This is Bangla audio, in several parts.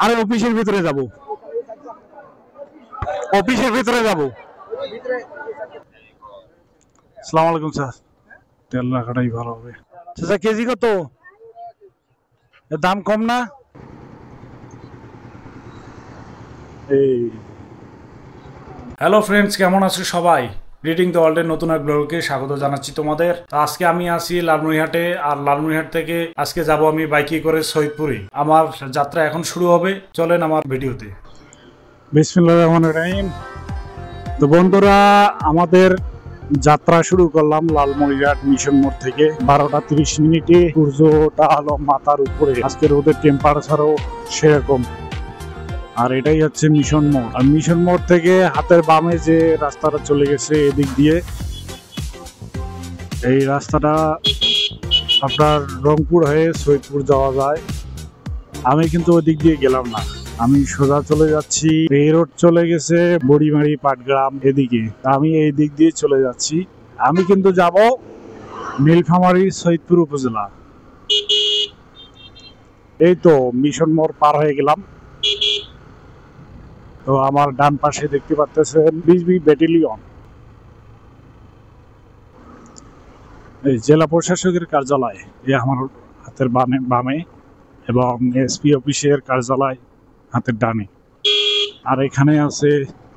আরে অফিসের ভিতরে যাব, অফিসের ভিতরে যাব। আসসালামু আলাইকুম স্যার। তেল রাখাটাই ভালো হবে। আচ্ছা কেজি কত? এর দাম কম না? এই হ্যালো ফ্রেন্ডস, কেমন আছো সবাই? গ্রিটিং দ্য ওয়ার্ল্ডের নতুন এক ব্লগে স্বাগত জানাচ্ছি তোমাদের। আজকে আমি আছি লালমনিরহাটে, আর লালমনিরহাট থেকে আজকে যাব আমি বাইকে করে সৈয়দপুরে। আমার যাত্রা এখন শুরু হবে, চলেন আমার ভিডিওতে। বিসমিল্লাহির রহমানির রহিম। তো বন্ধুরা, আমাদের যাত্রা শুরু করলাম লালমনিরহাট মিশন মোড় থেকে। 12টা 30 মিনিটে সূর্যটা আলো মাথার উপরে। আজকে রোদের টেম্পারেচারও সেরকম। আর এটাই হচ্ছে মিশন মোড়। আর মিশন মোড় থেকে হাতের বামে যে রাস্তাটা চলে গেছে এদিক দিয়ে, এই রাস্তাটা আপনার রংপুর হয়ে সৈয়দপুর যাওয়া যায়। আমি কিন্তু ওই দিক দিয়ে গেলাম না, আমি সোজা চলে যাচ্ছি। এই রোড চলে গেছে বড়িমারি পাটগ্রাম এদিকে, আমি এই দিক দিয়ে চলে যাচ্ছি। আমি কিন্তু যাব নীলফামারী সৈয়দপুর উপজেলা। এই তো মিশন মোড় পার হয়ে গেলাম। তো আমার ডান পাশে দেখতে পাচ্ছেন বিজিবি ব্যাটালিয়ন, এই জেলা প্রশাসকের কার্যালয় এই আমার হাতের বামে, এবং এসপি অফিসের কার্যালয় হাতের ডানে। আর এখানে আছে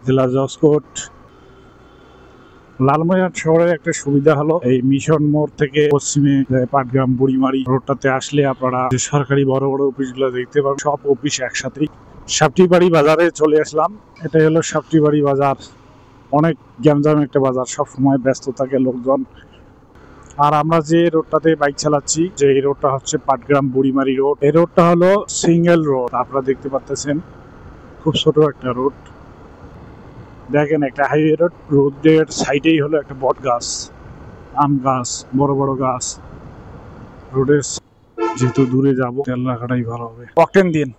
জেলা জজ কোর্ট। লালমনিরহাট শহরের একটা সুবিধা হলো এই মিশন মোড় থেকে পশ্চিমে পাটগ্রাম বুড়িমারি রোডটাতে আসলে আপনারা সরকারি বড় বড় অফিসগুলো দেখতে পাবেন। সব অফিস একসাথেই। সাপটিবাড়ি বাজারে চলে আসলাম। এটাই হলো সাপটিবাড়ি বাজার। অনেক গ্যামজাম একটা বাজার, সব সময় ব্যস্ত থাকে লোকজন। আর আমরা যে রোডটাতে বাইক চালাচ্ছি, যে এই রোডটা হচ্ছে পাটগ্রাম বুড়িমারি রোড। এই রোডটা হলো সিঙ্গেল রোড, আপনারা দেখতে পাচ্ছেন খুব ছোট একটা রোড। দেখেন একটা হাইওয়ে রোড, রোডের সাইডেই হলো একটা বট গাছ, আম গাছ, বড় বড় গাছ। রোডের যেহেতু দূরে যাব, তেল রাখাটাই ভালো হবে। অকটেন দিন।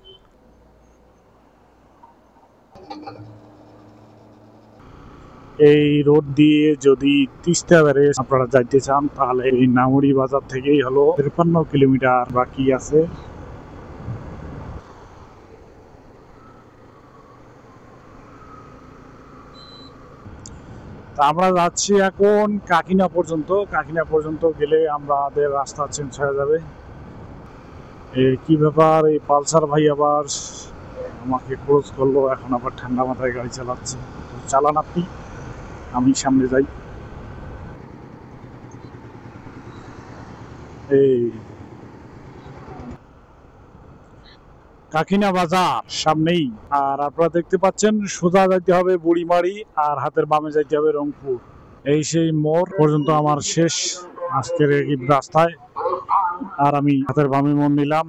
এই রোড দিয়ে যদি তিস্তা ব্যারেজ আপনারা যাইতে চান, তাহলে এই নামুরি বাজার থেকেই হলো 53 কিলোমিটার বাকি আছে। আমরা যাচ্ছি এখন কাকিনা পর্যন্ত। কাকিনা পর্যন্ত গেলে আমাদের রাস্তা চেঞ্জ হয়ে যাবে। কি ব্যাপার, এই পালসার ভাই আবার আমাকে ক্লোজ করলো। এখন আবার ঠান্ডা মাথায় গাড়ি চালাচ্ছে। চালান আপনি, আমি সামনে যাই। এই কাকিনা বাজার সামনেই। আর আপনারা দেখতে পাচ্ছেন সোজা যাইতে হবে বুড়িমারি, আর হাতের বামে যাইতে হবে রংপুর। এই সেই মোড় পর্যন্ত আমার শেষ আজকের এই রাস্তায়। আর আমি হাতের বামে মোড় নিলাম।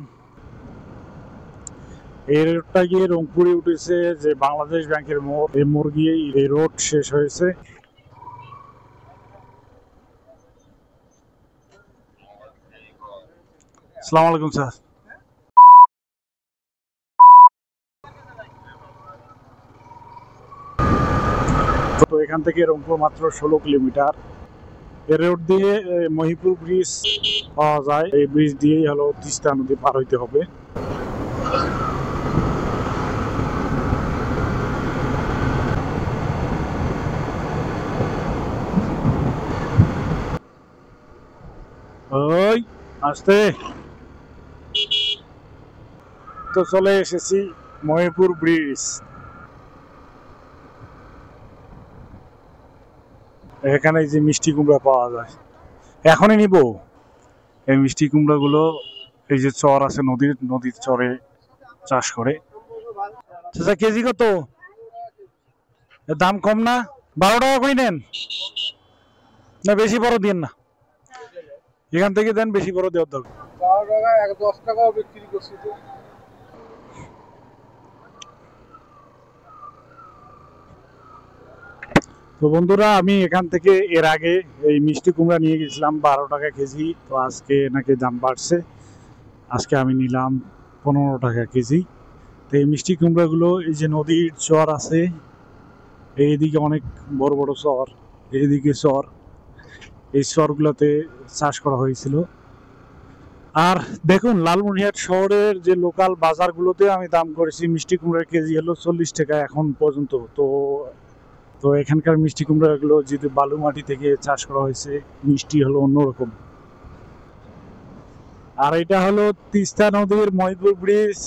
এই রোডটা গিয়ে রংপুরে উঠেছে যে বাংলাদেশ ব্যাংকের মোড়। এই মোড় গিয়েই এই রোড শেষ হয়েছে। আসসালামু আলাইকুম স্যার। তো এখান থেকে রংপুর মাত্র 16 কিলোমিটার। এই রোড দিয়ে মহিপুর ব্রিজ পাওয়া যায়। এই ব্রিজ দিয়েই হলো তিস্তা নদী পার হইতে হবে। ওই আসতে তো চলে এসেছি মহিপুর ব্রিজ। এখানে যে মিষ্টি কুমড়া পাওয়া যায়, এখনই নিব। এই মিষ্টি কুমড়া গুলো এই যে চর আছে, নদীর চরে চাষ করে। আচ্ছা কেজি কত? দাম কম না? 12 টাকা করে নেন না? বেশি বড় দিন না, এখান থেকে দেন, বেশি বড় দেওয়ার দরকার। 12 টাকা 10 টাকাও বিক্রি করছি তো। তো বন্ধুরা, আমি এখান থেকে এর আগে এই মিষ্টি কুমড়া নিয়ে গেছিলাম 12 টাকা কেজি। তো আজকে নাকি দাম বাড়ছে, আজকে আমি নিলাম 15 টাকা কেজি। তো এই মিষ্টি কুমড়াগুলো এই যে নদীর চর আছে, এইদিকে অনেক বড় বড় চর, এদিকে চর, এই চরগুলোতে চাষ করা হয়েছিল। আর দেখুন লালমনিরহাট শহরের যে লোকাল বাজারগুলোতে আমি দাম করেছি, মিষ্টি কুমড়ার কেজি হলো 40 টাকা এখন পর্যন্ত। তো তো এখানকার মিষ্টি কুমড়াগুলো যেহেতু বালু মাটি থেকে চাষ করা হয়েছে, মিষ্টি হলো অন্যরকম। আর এটা হলো তিস্তা নদীর মহিদপুর ব্রিজ।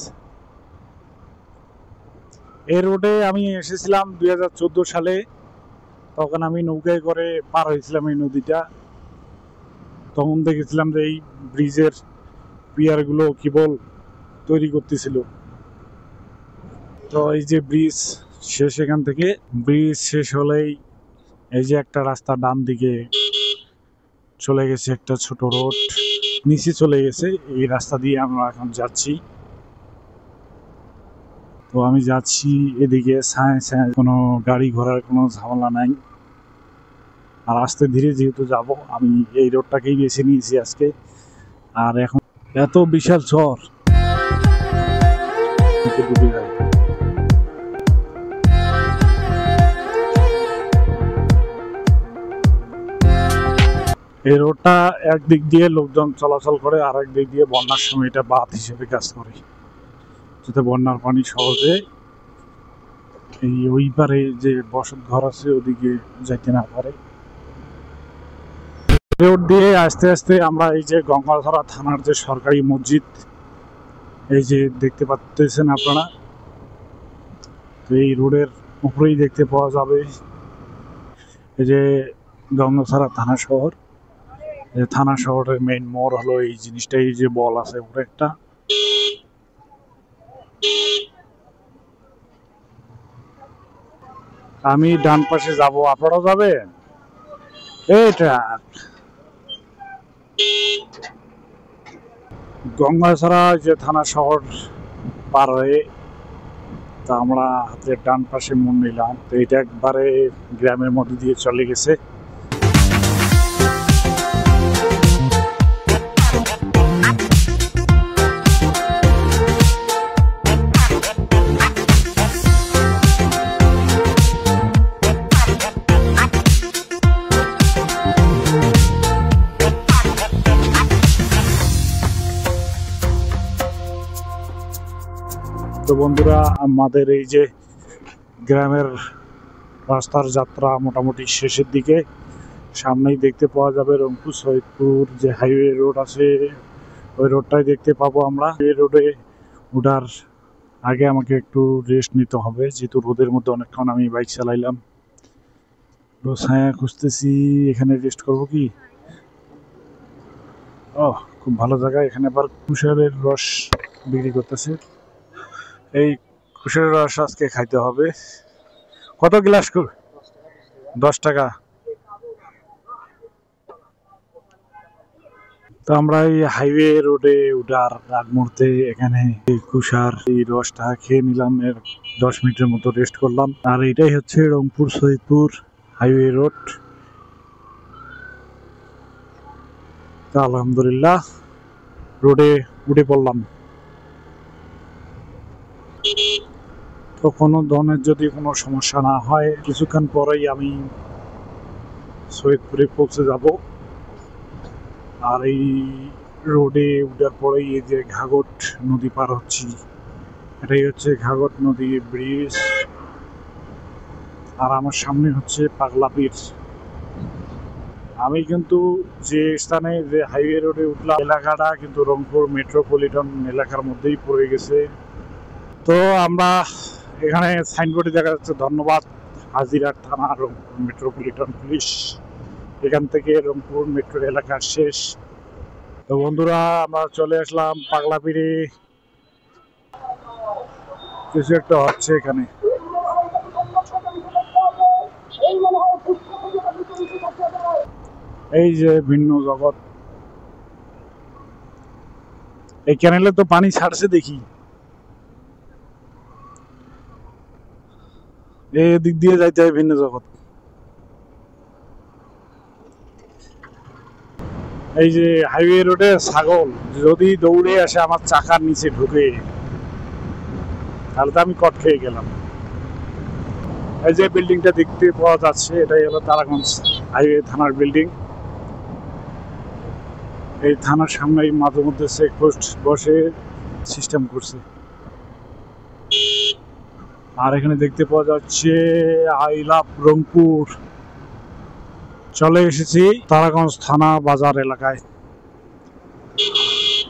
এই রোডে আমি এসেছিলাম 2014 সালে, তখন আমি নৌকায় করে পার হয়েছিলাম এই নদীটা। তখন দেখেছিলাম যে এই ব্রিজের পিয়ারগুলো কেবল তৈরি করতেছিল। তো এই যে ব্রিজ শেষ, এখান থেকে ব্রিজ শেষ হলেই এই যে একটা রাস্তা ডান দিকে চলে গেছে, একটা ছোট রোড নিচে চলে গেছে। এই রাস্তা দিয়ে আমরা এখন যাচ্ছি। তো আমি যাচ্ছি এদিকে, ছায় ছায়, কোনো গাড়ি ঘোড়ার কোনো ঝামেলা নাই। আর আস্তে ধীরে যেহেতু যাব, আমি এই রোডটাকেই বেছে নিয়েছি আজকে। আর এখন এত বিশাল চর, ডুবে যায়। এই রোডটা একদিক দিয়ে লোকজন চলাচল করে, আর এক দিক দিয়ে বন্যার সময় এটা বাঁধ হিসেবে কাজ করে, যাতে বন্যার পানি সহজে এই ওই পারে যে বসত ঘর আছে ওদিকে যাইতে না পারে। রোড দিয়ে আস্তে আস্তে আমরা এই যে গঙ্গাধরা থানার যে সরকারি মসজিদ, এই যে দেখতে পাচ্ছেন আপনারা, তো এই রোডের উপরেই দেখতে পাওয়া যাবে এই যে গঙ্গাধরা থানা শহর। থানা শহরের মেইন মোড় হলো এই জিনিসটা, এই যে বল আছে উপরে একটা। আমি ডান পাশে যাব, আপনারাও যাবেন। এইটা গঙ্গাছড়া যে থানা শহর পার হয়ে, তা আমরা হাতের ডান পাশে মোড় নিলাম। তো এটা একবারে গ্রামের মধ্যে দিয়ে চলে গেছে। তো বন্ধুরা, আমাদের এই যে গ্রামের রাস্তার যাত্রা মোটামুটি শেষের দিকে। সামনেই দেখতে পাওয়া যাবে রংপুর সৈয়দপুর যে হাইওয়ে রোড আছে, ওই রোডটাই দেখতে পাবো আমরা। এই রোডে ওঠার আগে আমাকে একটু রেস্ট নিতে হবে, যেহেতু রোদের মধ্যে অনেকক্ষণ আমি বাইক চালাইলাম। ছায়া খুঁজতেছি, এখানে রেস্ট করবো কি? ও, খুব ভালো জায়গা। এখানে আবার কুশারের রস বিক্রি করতেছে। এই কুশারের রস আজকে খাইতে হবে। কত গ্লাস? 10 টাকা। তো আমরা এই হাইওয়ে রোডে উঠার আগ মুহূর্তে এখানে এই কুশার এই রসটা খেয়ে নিলাম। 10 মিনিটের মতো রেস্ট করলাম। আর এটাই হচ্ছে রংপুর সৈয়দপুর হাইওয়ে রোড। তো আলহামদুলিল্লাহ রোডে উঠে পড়লাম। তো কোনো ধরনের যদি কোনো সমস্যা না হয়, কিছুক্ষণ পরেই আমি সৈয়দপুরে পৌঁছে যাব। আর এই রোডে উঠার পরেই এই যে ঘাঘট নদী পার হচ্ছি, এটাই হচ্ছে ঘাঘট নদী ব্রিজ। আর আমার সামনে হচ্ছে পাগলা পীর। আমি কিন্তু যে স্থানে যে হাইওয়ে রোডে উঠলাম, এলাকাটা কিন্তু রংপুর মেট্রোপলিটন এলাকার মধ্যেই পড়ে গেছে। তো আমরা এখানে সাইনবোর্ডে দেখা যাচ্ছে ধন্যবাদ হাজিরাট থানা রংপুর মেট্রোপলিটন পুলিশ। এখান থেকে রংপুর মেট্রো এলাকা শেষ। তো বন্ধুরা, আমরা চলে আসলাম পাগলা পীরে। কিছু একটা হচ্ছে এখানে। এই যে ভিন্ন জগৎ। এই ক্যানেলে তো পানি ছাড়ছে দেখি, এদিক দিয়ে যাইতে হয় ভিন্ন জগৎ। এই যে হাইওয়ে রোডে ছাগল যদি দৌড়ে আসে আমার চাকার নিচে ঢুকে, তাহলে তো আমি কট খেয়ে গেলাম। এই যে বিল্ডিংটা দেখতে পাওয়া যাচ্ছে এটাই হলো তারাগঞ্জ হাইওয়ে থানার বিল্ডিং। এই থানার সামনে মাঝে মধ্যে চেকপোস্ট বসে সিস্টেম করছে। আর এখানে দেখতে পাওয়া যাচ্ছে আই লাভ রংপুর। চলে এসেছি তারাগঞ্জ থানা বাজার এলাকায়।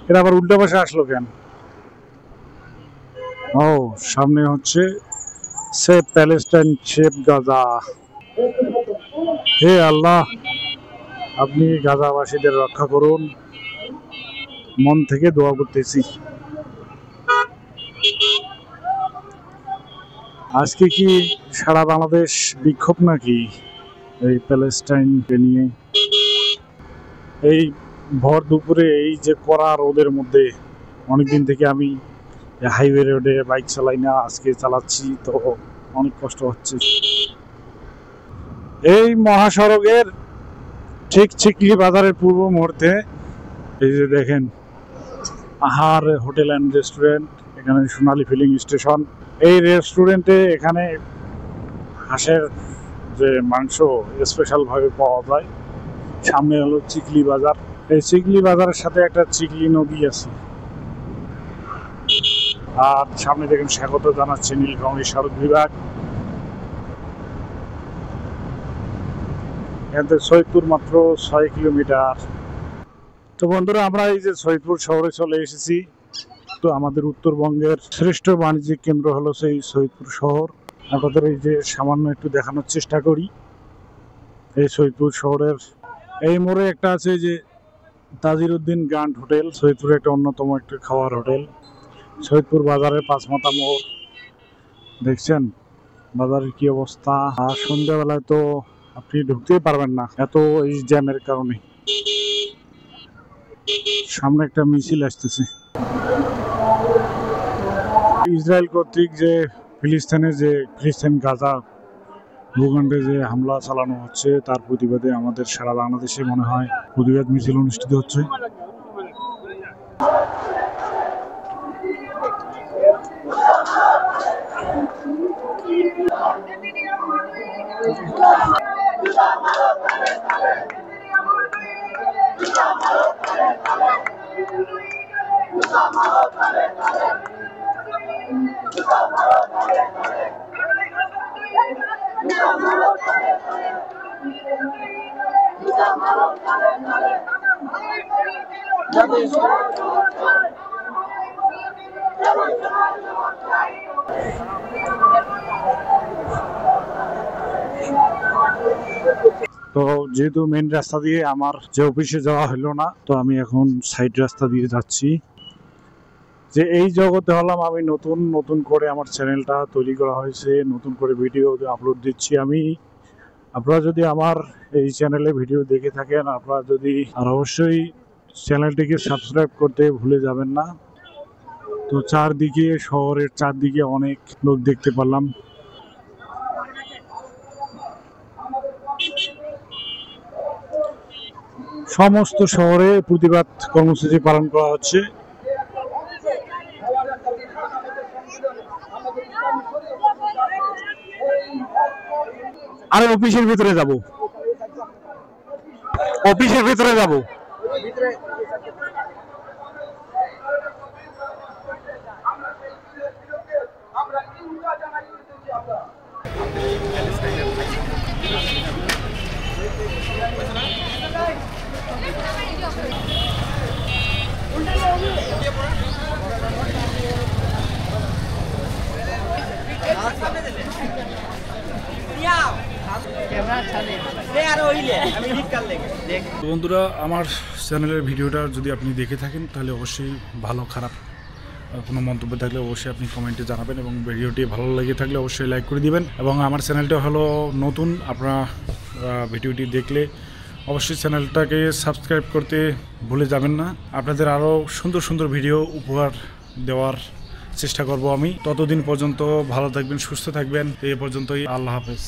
এটা আবার উল্টো পাশে আসলো কেন? ও সামনে হচ্ছে সেভ প্যালেস্টাইন সেভ গাজা। হে আল্লাহ, আপনি গাজাবাসীদের রক্ষা করুন, মন থেকে দোয়া করতেছি। আজকে কি সারা বাংলাদেশ বিক্ষোভ নাকি এই প্যালেস্টাইনকে নিয়ে? এই ভর দুপুরে এই যে কড়া রোদের মধ্যে অনেকদিন থেকে আমি হাইওয়ে রোডে বাইক চালাই না, আজকে চালাচ্ছি তো অনেক কষ্ট হচ্ছে। এই মহাসড়কের ঠিক চিকলি বাজারের পূর্ব মুহূর্তে এই যে দেখেন আহার হোটেল অ্যান্ড রেস্টুরেন্ট, এখানে সোনালী ফিলিং স্টেশন। এই রেস্টুরেন্টে এখানে হাঁসের যে মাংস স্পেশাল ভাবে পাওয়া যায়। সামনে হলো চিকলি বাজার। এই চিকলি বাজারের সাথে একটা চিকলি নদী আছে। আর সামনে দেখেন স্বাগত জানাচ্ছে নীলফামারী সড়ক বিভাগ। এখান থেকে সৈয়দপুর মাত্র 6 কিলোমিটার। তো বন্ধুরা, আমরা এই যে সৈয়দপুর শহরে চলে এসেছি। তো আমাদের উত্তরবঙ্গের শ্রেষ্ঠ বাণিজ্যিক কেন্দ্র হলো সেই সৈয়দপুর শহর। আপনাদের এই যে সামান্য একটু দেখানোর চেষ্টা করি। এই সৈয়দপুর শহরের এই মোড়ে একটা আছে যে তাজিরউদ্দিন গ্র্যান্ড হোটেল, সৈয়দপুরের একটা অন্যতম একটা খাওয়ার হোটেল। সৈয়দপুর বাজারের পাঁচমাথা মোড় দেখছেন বাজারের কি অবস্থা। আর সন্ধ্যাবেলায় তো আপনি ঢুকতেই পারবেন না, এত এই জ্যামের কারণে। সামনে একটা মিছিল আসতেছে। ইসরায়েল কর্তৃক যে ফিলিস্তিন গাজা ভূখণ্ডে যে হামলা চালানো হচ্ছে তার প্রতিবাদে আমাদের সারা বাংলাদেশে মনে হয় প্রতিবাদ মিছিল অনুষ্ঠিত হচ্ছে। তো যেহেতু মেন রাস্তা দিয়ে আমার যে অফিসে যাওয়া হলো না, তো আমি এখন সাইড রাস্তা দিয়ে যাচ্ছি। যে এই জগতে হলাম আমি, নতুন করে আমার চ্যানেলটা তৈরি করা হয়েছে, নতুন করে ভিডিও আপলোড দিচ্ছি আমি। আপনারা যদি আমার এই চ্যানেলে ভিডিও দেখে থাকেন, আপনারা যদি আর অবশ্যই চ্যানেলটিকে সাবস্ক্রাইব করতে ভুলে যাবেন না। তো চারদিকে শহরের চারদিকে অনেক লোক দেখতে পারলাম। সমস্ত শহরে প্রতিবাদ কর্মসূচি পালন করা হচ্ছে। আরে অফিসের ভিতরে যাব, অফিসের ভিতরে যাব। বন্ধুরা, আমার চ্যানেলের ভিডিওটা যদি আপনি দেখে থাকেন তাহলে অবশ্যই ভালো খারাপ কোনো মন্তব্য থাকলে অবশ্যই আপনি কমেন্টে জানাবেন, এবং ভিডিওটি ভালো লেগে থাকলে অবশ্যই লাইক করে দিবেন। এবং আমার চ্যানেলটা হলো নতুন, আপনারা ভিডিওটি দেখলে অবশ্যই চ্যানেলটাকে সাবস্ক্রাইব করতে ভুলে যাবেন না। আপনাদের আরও সুন্দর সুন্দর ভিডিও উপহার দেওয়ার চেষ্টা করব আমি। ততদিন পর্যন্ত ভালো থাকবেন, সুস্থ থাকবেন। এই পর্যন্তই, আল্লাহ হাফেজ।